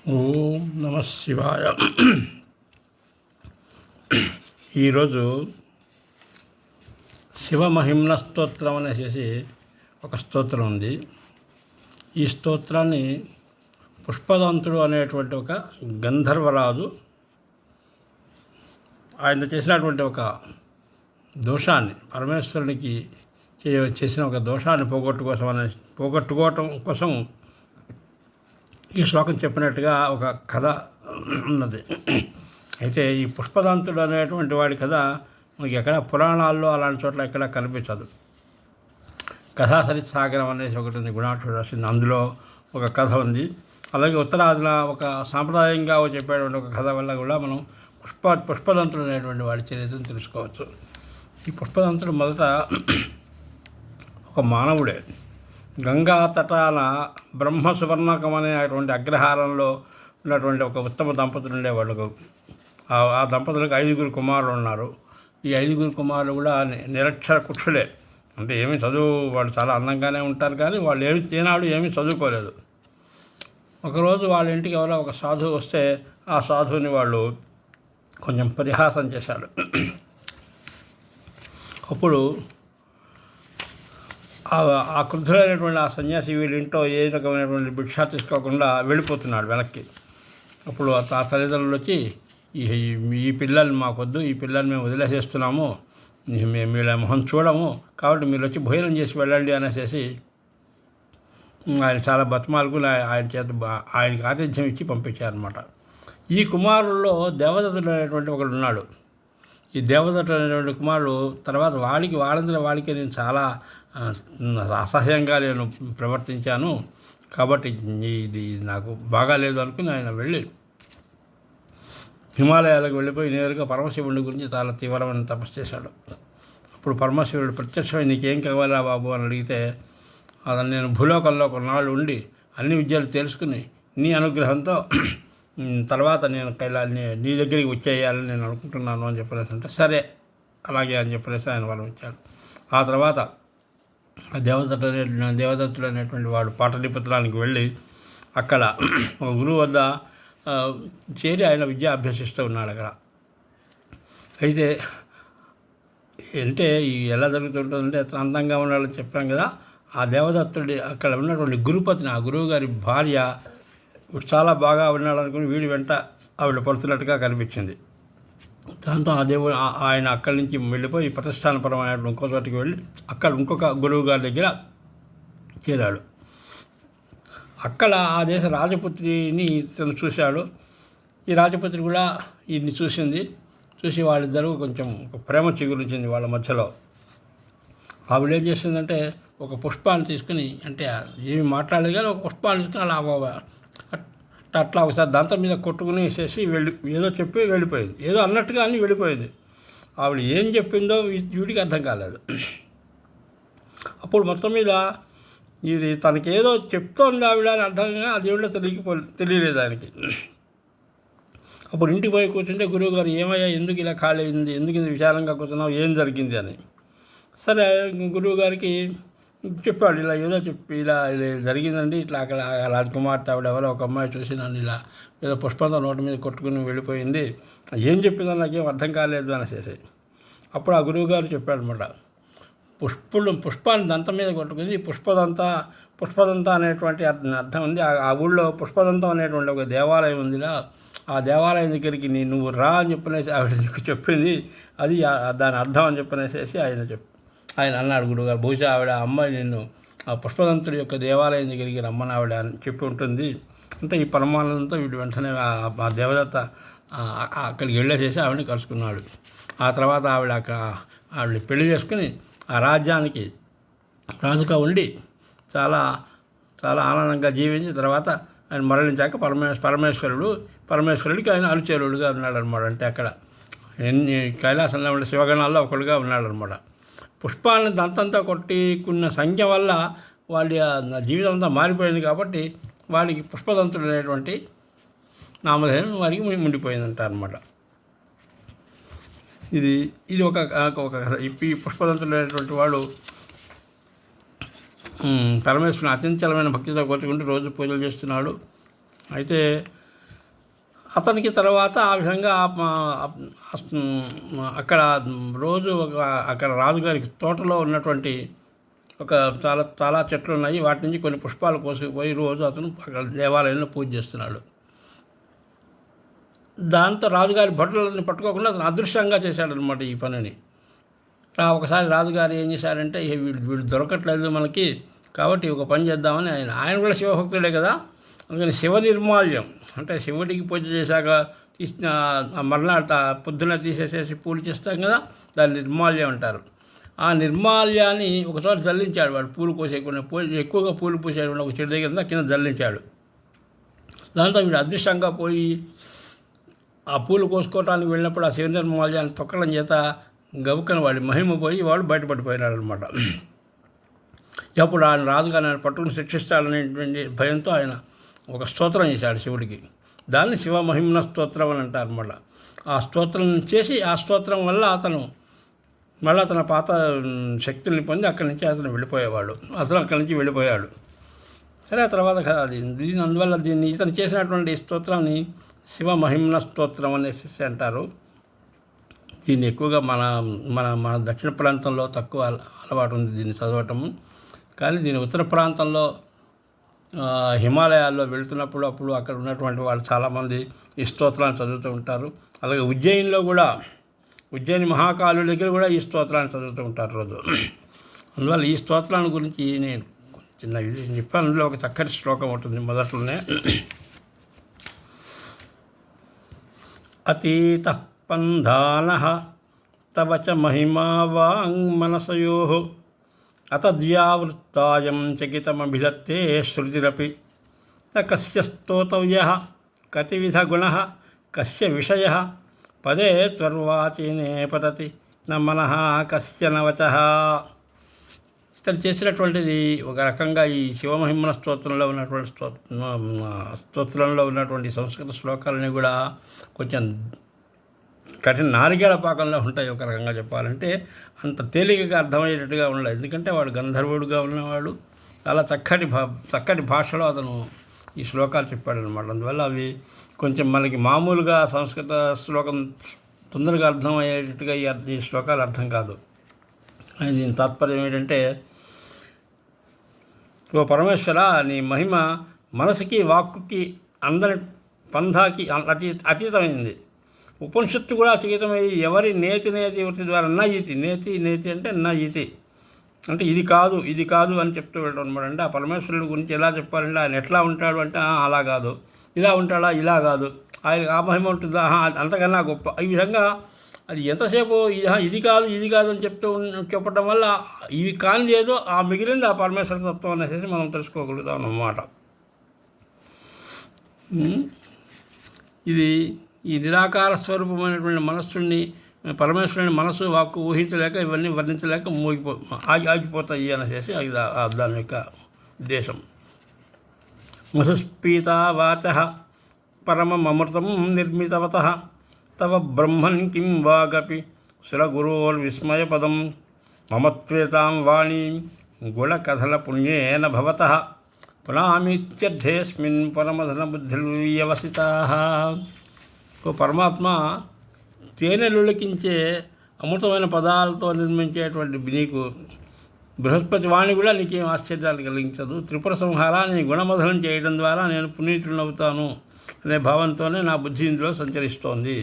ఓం నమ శివాయ. ఈరోజు శివమహిమ్న స్తోత్రం అనేసి ఒక స్తోత్రం ఉంది. ఈ స్తోత్రాన్ని పుష్పదంతుడు అనేటువంటి ఒక గంధర్వరాజు ఆయన చేసినటువంటి ఒక దోషాన్ని పరమేశ్వరునికి చేసిన ఒక దోషాన్ని పోగొట్టుకోవటం కోసం ఈ శ్లోకం చెప్పినట్టుగా ఒక కథ ఉన్నది. అయితే ఈ పుష్పదంతుడు అనేటువంటి వాడి కథ మనకి ఎక్కడ పురాణాల్లో అలాంటి చోట్ల ఎక్కడ కనిపించదు. కథాసరిత్ సాగరం అనేసి ఒకటి ఉంది, గుణాఢ్యుడు రాసింది. అందులో ఒక కథ ఉంది. అలాగే ఉత్తరాదిన ఒక సాంప్రదాయంగా చెప్పేటువంటి ఒక కథ వల్ల కూడా మనం పుష్పదంతుడు అనేటువంటి వాడి చరిత్రను తెలుసుకోవచ్చు. ఈ పుష్పదంతుడు మొదట ఒక మానవుడే. గంగా తటాన బ్రహ్మ సువర్ణకం అనేటువంటి అగ్రహారంలో ఉన్నటువంటి ఒక ఉత్తమ దంపతులు ఉండేవాళ్ళు. ఆ దంపతులకు 5 కుమారులు ఉన్నారు. ఈ 5 కుమారులు కూడా నిరక్షర కుక్షులే. అంటే ఏమీ చదువు, వాళ్ళు చాలా అందంగానే ఉంటారు కానీ వాళ్ళు ఏనాడు ఏమీ చదువుకోలేదు. ఒకరోజు వాళ్ళ ఇంటికి ఎవరో ఒక సాధువు వస్తే ఆ సాధువుని వాళ్ళు కొంచెం పరిహాసం చేశారు. అప్పుడు ఆ క్రుద్ధులైనటువంటి ఆ సన్యాసి వీళ్ళింట్లో ఏ రకమైనటువంటి భిక్ష తీసుకోకుండా వెళ్ళిపోతున్నాడు వెనక్కి. అప్పుడు ఆ తల్లిదండ్రులు వచ్చి ఈ పిల్లల్ని మాకొద్దు, ఈ పిల్లల్ని మేము వదిలేసేస్తున్నాము, మేము వీళ్ళ మొహం చూడము, కాబట్టి మీరు వచ్చి భోజనం చేసి వెళ్ళండి అనేసి ఆయన చాలా బతిమాలకు ఆయనకి ఆతిథ్యం ఇచ్చి పంపించారనమాట. ఈ కుమారుల్లో దేవదత్తుడు అనేటువంటి ఒకడు ఉన్నాడు. ఈ దేవదత్తుడు అనేటువంటి కుమారుడు తర్వాత వాళ్ళకి నేను చాలా అసహ్యంగా నేను ప్రవర్తించాను, కాబట్టి ఇది నాకు బాగాలేదు అనుకుని ఆయన వెళ్ళి హిమాలయాలకు వెళ్ళిపోయి నేరుగా పరమశివుడి గురించి చాలా తీవ్రమైన తపస్సు చేశాడు. అప్పుడు పరమశివుడు ప్రత్యక్షమై నీకేం కావాలా బాబు అని అడిగితే, అతను నేను భూలోకంలో కొన్నాళ్ళు ఉండి అన్ని విద్యలు తెలుసుకుని నీ అనుగ్రహంతో తర్వాత నేను నీ దగ్గరికి వచ్చేయాలని నేను అనుకుంటున్నాను అని చెప్పేసి అంటే సరే అలాగే అని చెప్పేసి ఆయన వరం ఇచ్చాడు. ఆ తర్వాత దేవదత్తుడు అనేటువంటి వాడు పాటలీపుత్రానికి వెళ్ళి అక్కడ ఒక గురువు వద్ద చేరి ఆయన విద్య అభ్యసిస్తూ ఉన్నాడు అక్కడ. అయితే అంటే ఎలా జరుగుతుంటుందంటే అందంగా ఉండాలని చెప్పాం కదా. ఆ దేవదత్తుడి అక్కడ ఉన్నటువంటి గురుపతిని, ఆ గురువు గారి భార్య చాలా బాగా ఉన్నాడనుకుని వీడి వెంట ఆవిడ పడుతున్నట్టుగా కనిపించింది. దాంతో ఆయన అక్కడి నుంచి వెళ్ళిపోయి ప్రతిష్టానపరమైన ఇంకో చోటికి వెళ్ళి అక్కడ ఇంకొక గురువు గారి దగ్గర చేరాడు. అక్కడ ఆ దేశ రాజపుత్రిని ఇతను చూశాడు. ఈ రాజపుత్రి కూడా ఈయన్ని చూసి వాళ్ళిద్దరూ కొంచెం ప్రేమ చిగురించింది వాళ్ళ మధ్యలో. ఆవిడ ఏం చేసిందంటే ఒక పుష్పాన్ని తీసుకుని, అంటే ఏమి మాట్లాడలేదు కానీ ఒక పుష్పాన్ని తీసుకుని అట్లా ఒకసారి దంతం మీద కొట్టుకుని వేసేసి ఏదో చెప్పి వెళ్ళిపోయింది. ఏదో అన్నట్టుగా అని వెళ్ళిపోయింది. ఆవిడ ఏం చెప్పిందో వీడికి అర్థం కాలేదు. అప్పుడు మొత్తం మీద ఇది తనకేదో చెప్తోంది ఆవిడ అని అర్థంగా అది ఏమిటో తెలియలేదు ఆయనకి. అప్పుడు ఇంటికి పోయి కూర్చుంటే గురువుగారు ఏమయ్యా, ఎందుకు ఇలా ఖాళీ అయింది, ఎందుకు ఇంత విశాలంగా కూర్చున్నావు, ఏం జరిగింది అని. సరే గురువుగారికి చెప్పాడు, ఇలా ఏదో చెప్పి ఇలా జరిగిందండి, ఇట్లా అక్కడ రాజకుమార్తె ఆవిడ ఎవరో ఒక అమ్మాయి చూసి నన్ను ఇలా ఏదో పుష్పంతో నోటి మీద కొట్టుకుని వెళ్ళిపోయింది, ఏం చెప్పిందో నాకేం అర్థం కాలేదు అనేసి. అప్పుడు ఆ గురువుగారు చెప్పాడనమాట, పుష్పాన్ని దంతం మీద కొట్టుకుని పుష్పదంత అనేటువంటి అర్థం ఉంది. ఆ ఊళ్ళో పుష్పదంతం అనేటువంటి ఒక దేవాలయం ఉందిలా, ఆ దేవాలయం దగ్గరికి నువ్వు రా అని చెప్పనేసి ఆవిడ నీకు చెప్పింది, అది దాని అర్థం అని చెప్పనేసి ఆయన అన్నాడు గురువుగారు. బహుశా ఆవిడ అమ్మాయి నిన్ను ఆ పుష్పదంతుడి యొక్క దేవాలయం దగ్గరికి రమ్మని ఆవిడ అని చెప్పి ఉంటుంది. అంటే ఈ పరమానందంతో వీడు వెంటనే ఆ దేవదత్త అక్కడికి వెళ్ళేసేసి ఆవిడని కలుసుకున్నాడు. ఆ తర్వాత ఆవిడని పెళ్లి చేసుకుని ఆ రాజ్యానికి రాజుగా ఉండి చాలా చాలా ఆనందంగా జీవించి తర్వాత ఆయన మరణించాక పరమేశ్వరుడికి ఆయన అనుచరుడుగా ఉన్నాడనమాట. అంటే అక్కడ కైలాసంలో ఉండే శివగణాల్లో ఒకడుగా ఉన్నాడనమాట. పుష్పాలను దంతంతో కొట్టుకున్న సంఖ్య వల్ల వాళ్ళ జీవితం అంతా మారిపోయింది కాబట్టి వాడికి పుష్పదంతుడు అనేటువంటి నామధేయం వారికి ఉండిపోయిందంట అనమాట. ఇది ఒక ఈ పుష్పదంతుడు అనేటువంటి వాడు పరమేశ్వరుని అత్యంతమైన భక్తితో కోరుకుంటూ రోజు పూజలు చేస్తున్నాడు. అయితే అతనికి తర్వాత ఆ విధంగా అక్కడ రోజు అక్కడ రాజుగారికి తోటలో ఉన్నటువంటి ఒక చాలా చాలా చెట్లు ఉన్నాయి, వాటి నుంచి కొన్ని పుష్పాలు కోసుకుపోయి రోజు అతను అక్కడ దేవాలయంలో పూజ చేస్తున్నాడు. దాంతో రాజుగారి భటులను పట్టుకోకుండా అతను అదృశ్యంగా చేశాడనమాట ఈ పనిని. ఒకసారి రాజుగారు ఏం చేశారంటే, వీడు దొరకట్లేదు మనకి, కాబట్టి ఒక పని చేద్దామని ఆయన కూడా శివభక్తుడే కదా, అందుకని శివ నిర్మాల్యం అంటే శివుడికి పూజ చేశాక తీసిన మర్నాడు పొద్దున్న తీసేసేసి పూలు చేస్తాం కదా, దాన్ని నిర్మాల్యం అంటారు. ఆ నిర్మాల్యాన్ని ఒకచోట జల్లించాడు. వాడు పూలు కోసేయకుండా ఎక్కువగా పూలు పూసేయకుండా ఒక చెట్టు దగ్గర కింద జల్లించాడు. దాంతో వీడు అదృష్టంగా పోయి ఆ పూలు కోసుకోవటానికి వెళ్ళినప్పుడు ఆ శివ నిర్మాల్యాన్ని తొక్కడం చేత గబుక్కన వాడి మహిమ పోయి వాడు బయటపడిపోయినాడు అనమాట. అప్పుడు ఆయన రాజుగారు ఆయన పట్టుకుని శిక్షిస్తాడనేటువంటి భయంతో ఆయన ఒక స్తోత్రం చేశాడు శివుడికి. దాన్ని శివ మహిమ్న స్తోత్రం అని అంటారు అనమాట. ఆ స్తోత్రం చేసి ఆ స్తోత్రం వల్ల అతను మళ్ళీ తన పాత శక్తుల్ని పొంది అక్కడి నుంచి అతను అక్కడి నుంచి వెళ్ళిపోయాడు. సరే, ఆ తర్వాత అందువల్ల ఇతను చేసినటువంటి స్తోత్రాన్ని శివ మహిమ్న స్తోత్రం అనేసి అంటారు. దీన్ని ఎక్కువగా మన దక్షిణ ప్రాంతంలో తక్కువ అలవాటు ఉంది దీన్ని చదవటము. కానీ దీని ఉత్తర ప్రాంతంలో హిమాలయాల్లో వెళుతున్నప్పుడు అక్కడ ఉన్నటువంటి వాళ్ళు చాలామంది ఈ స్తోత్రాన్ని చదువుతూ ఉంటారు. అలాగే ఉజ్జయిని మహాకాళుడి దగ్గర కూడా ఈ స్తోత్రాన్ని చదువుతూ ఉంటారు రోజు. అందువల్ల ఈ స్తోత్రాన్ని గురించి నేను చిన్న చెప్పాను. అందులో ఒక చక్కటి శ్లోకం ఉంటుంది మొదట్లోనే. అతీత స్పందానః తవ చ మహిమా వాంగ్మనసయోః అతద్వ్యావృత్తాయం చకితమభిధత్తే శృతిరపి న కస్య స్తోతవ్యః కతివిధ గుణః కస్య విషయః పదే త్వర్వాచీనే పతతి న మనః కస్య న వచః. ఇతను చేసినటువంటిది ఒక రకంగా ఈ శివమహిమన స్తోత్రంలో ఉన్నటువంటి సంస్కృత శ్లోకాలని కూడా కొంచెం కఠిన నారికేళ పాకంలో ఉంటాయి. ఒక రకంగా చెప్పాలంటే అంత తేలికగా అర్థమయ్యేటట్టుగా ఉండలేదు. ఎందుకంటే వాడు గంధర్వుడుగా ఉన్నవాడు, చాలా చక్కటి భాషలో అతను ఈ శ్లోకాలు చెప్పాడనమాట. అందువల్ల అవి కొంచెం మనకి మామూలుగా సంస్కృత శ్లోకం తొందరగా అర్థమయ్యేటట్టుగా ఈ శ్లోకాలు అర్థం కాదు. దీని తాత్పర్యం ఏంటంటే, ఓ పరమేశ్వర, నీ మహిమ మనసుకి వాక్కుకి అందరి పంధాకి అతీతమైంది. ఉపనిషత్తు కూడా అతీతమై ఎవరి నేతి వృత్తి ద్వారా నేతి అంటే అంటే ఇది కాదు అని చెప్తూ వెళ్ళడం అనమాట. అంటే ఆ పరమేశ్వరుడి గురించి ఎలా చెప్పాలంటే ఆయన ఎట్లా ఉంటాడు అంటే అలా కాదు, ఇలా ఉంటాడా, ఇలా కాదు, ఆయన ఆ మహిమ ఉంటుందా, అంతకన్నా గొప్ప. ఈ విధంగా అది ఎంతసేపు ఇది కాదు అని చెప్పడం వల్ల ఇవి కానిది ఏదో ఆ మిగిలింది ఆ పరమేశ్వర తత్వం అనేసి మనం తెలుసుకోగలుగుతాం అన్నమాట. ఈ నిరాకార స్వరూపమైనటువంటి పరమేశ్వరుని మనస్సు వాక్కు ఊహించలేక ఇవన్నీ వర్ణించలేక ఆగిపోతాయి అనేసి దాని యొక్క ఉద్దేశం. మధుస్పీతా వాచః పరమమృతం నిర్మితవతః తవ బ్రహ్మన్ కిం వాగపి సురగురోర్విస్మయపదం మమత్వేతాం వాణీం గుణకథల పుణ్యేన భవతః పునామిత్యర్థేస్మిన్ పరమధన బుద్ధిర్వ్యవసితాః. పరమాత్మ తేనెలులకించే అమృతమైన పదాలతో నిర్మించేటువంటి నీకు బృహస్పతి వాణి కూడా నీకేం ఆశ్చర్యాలు కలిగించదు. త్రిపుర సంహారాన్ని గుణమధనం చేయడం ద్వారా నేను పునీతులనవుతాను అనే భావంతోనే నా బుద్ధి ఇందులో సంచరిస్తోంది.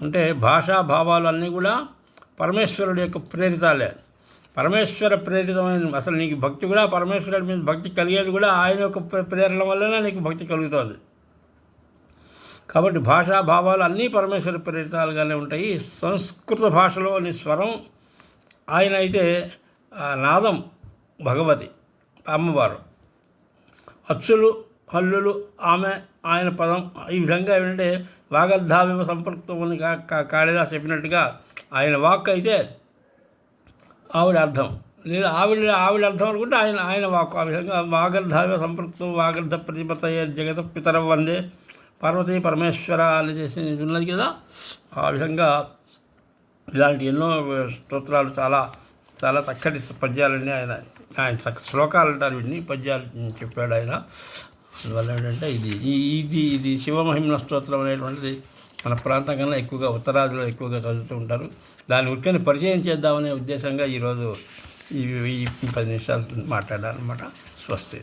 అంటే భాషా భావాలు అన్నీ కూడా పరమేశ్వరుడి యొక్క ప్రేరితాలే. పరమేశ్వర ప్రేరితమైన అసలు నీకు భక్తి కూడా పరమేశ్వరుడి మీద భక్తి కలిగేది కూడా ఆయన యొక్క ప్రేరణ వల్లనే నీకు భక్తి కలుగుతుంది. కాబట్టి భాషా భావాలు అన్నీ పరమేశ్వర ప్రేరితాలుగానే ఉంటాయి. సంస్కృత భాషలోని స్వరం ఆయన అయితే నాదం భగవతి అమ్మవారు, అచ్చులు హల్లులు ఆయన పదం. ఈ విధంగా ఏంటంటే వాగర్ధావివ సంపృక్తం అని కాళిదాసు చెప్పినట్టుగా ఆయన వాక్ అయితే ఆవిడ అర్థం, లేదా ఆవిడ అర్థం అనుకుంటే ఆయన వాక్. ఆ విధంగా వాగర్ధావివ సంపృక్తం వాగర్ధ ప్రతిపతయే జగత పితరం వందే పార్వతీ పరమేశ్వర అని చేసి ఉన్నది కదా. ఆ విధంగా ఇలాంటి ఎన్నో స్తోత్రాలు చాలా చాలా చక్కటి పద్యాలన్నీ ఆయన శ్లోకాలు అంటారు, వీటిని పద్యాలు చెప్పాడు ఆయన. అందువల్ల ఏంటంటే ఇది శివమహిమ్న స్తోత్రం అనేటువంటిది మన ప్రాంతం కన్నా ఎక్కువగా ఉత్తరాదిలో ఎక్కువగా చదువుతూ ఉంటారు. దాని ఉరికని పరిచయం చేద్దామనే ఉద్దేశంగా ఈరోజు ఈ 10 నిమిషాలు మాట్లాడాలన్నమాట. స్వస్తి.